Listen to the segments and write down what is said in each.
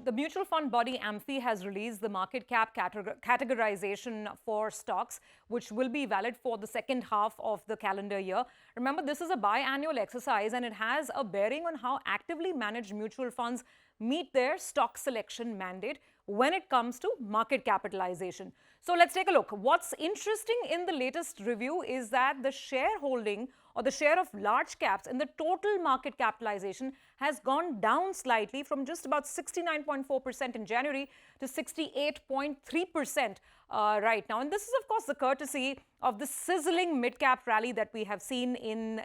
The mutual fund body AMFI has released the market cap categorization for stocks, which will be valid for the second half of the calendar year. Remember, this is a biannual exercise and it has a bearing on how actively managed mutual funds meet their stock selection mandate when it comes to market capitalization. So let's take a look. What's interesting in the latest review is that the shareholding or the share of large caps in the total market capitalization has gone down slightly from just about 69.4% in January to 68.3% right now. And this is, of course, the courtesy of the sizzling mid-cap rally that we have seen in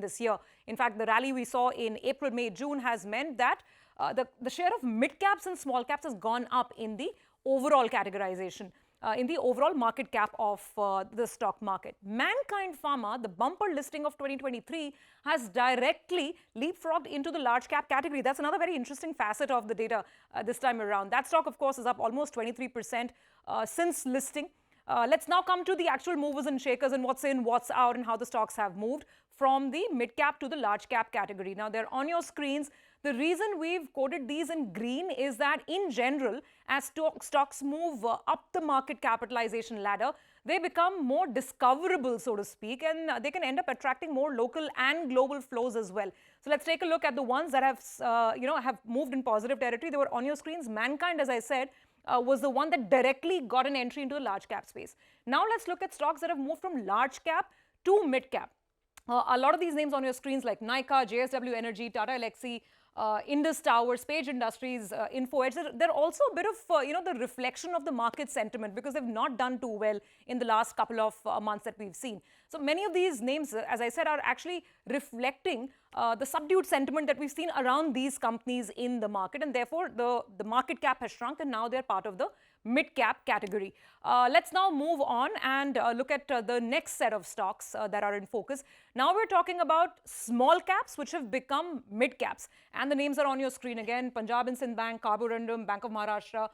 this year. In fact, the rally we saw in April, May, June has meant that the share of mid-caps and small caps has gone up in the overall categorization. In the overall market cap of the stock market. Mankind Pharma, the bumper listing of 2023, has directly leapfrogged into the large cap category. That's another very interesting facet of the data this time around. That stock, of course, is up almost 23% since listing. Let's now come to the actual movers and shakers and what's in, what's out, and how the stocks have moved from the mid-cap to the large cap category. Now, they're on your screens. The reason we've coded these in green is that in general, as stocks move up the market capitalization ladder, they become more discoverable, so to speak, and they can end up attracting more local and global flows as well. So let's take a look at the ones that have, have moved in positive territory. They were on your screens. Mankind, as I said, was the one that directly got an entry into the large cap space. Now let's look at stocks that have moved from large cap to mid cap. A lot of these names on your screens like Nykaa, JSW Energy, Tata Elxsi, Indus Towers, Page Industries, Info Edge, they're also a bit of, the reflection of the market sentiment because they've not done too well in the last couple of months that we've seen. So many of these names, as I said, are actually reflecting the subdued sentiment that we've seen around these companies in the market, and therefore the market cap has shrunk and now they're part of the mid-cap category. Let's now move on and look at the next set of stocks that are in focus. Now we're talking about small caps which have become mid-caps, and the names are on your screen again: Punjab and Sindh Bank, Carborundum, Bank of Maharashtra,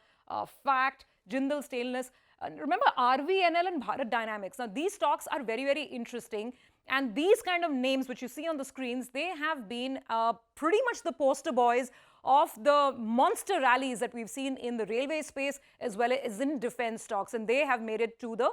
FACT, Jindal Stainless. Remember RVNL and Bharat Dynamics. Now these stocks are very, very interesting, and these kind of names which you see on the screens, they have been pretty much the poster boys of the monster rallies that we've seen in the railway space as well as in defense stocks, and they have made it to the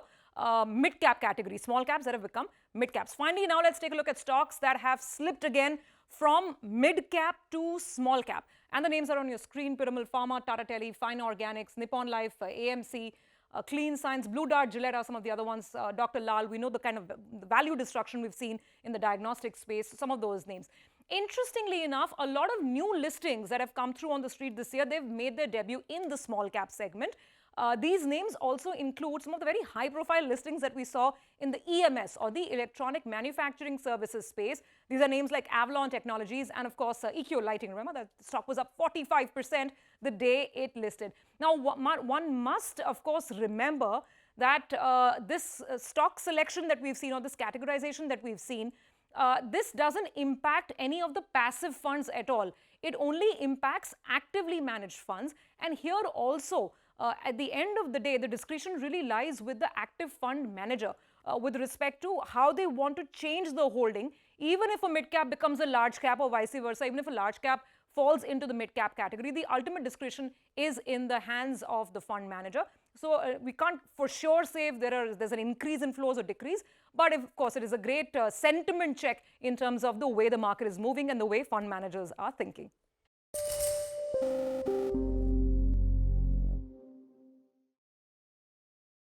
mid-cap category, small caps that have become mid-caps. Finally, now let's take a look at stocks that have slipped again from mid-cap to small cap, and the names are on your screen: Piramal Pharma, Tata Tele, Fine Organics, Nippon Life, AMC, Clean Science, Blue Dart, Gillette are some of the other ones, Dr. Lal. We know the kind of the value destruction we've seen in the diagnostic space, some of those names. Interestingly enough, a lot of new listings that have come through on the street this year, they've made their debut in the small cap segment. These names also include some of the very high profile listings that we saw in the EMS or the electronic manufacturing services space. These are names like Avalon Technologies and of course EQ Lighting. Remember that stock was up 45% the day it listed. Now one must of course remember that this stock selection that we've seen or this categorization that we've seen, this doesn't impact any of the passive funds at all. It only impacts actively managed funds, and here also at the end of the day, the discretion really lies with the active fund manager with respect to how they want to change the holding, even if a mid-cap becomes a large cap or vice versa, even if a large cap falls into the mid-cap category. The ultimate discretion is in the hands of the fund manager. So we can't for sure say if there's an increase in flows or decrease, but of course it is a great sentiment check in terms of the way the market is moving and the way fund managers are thinking.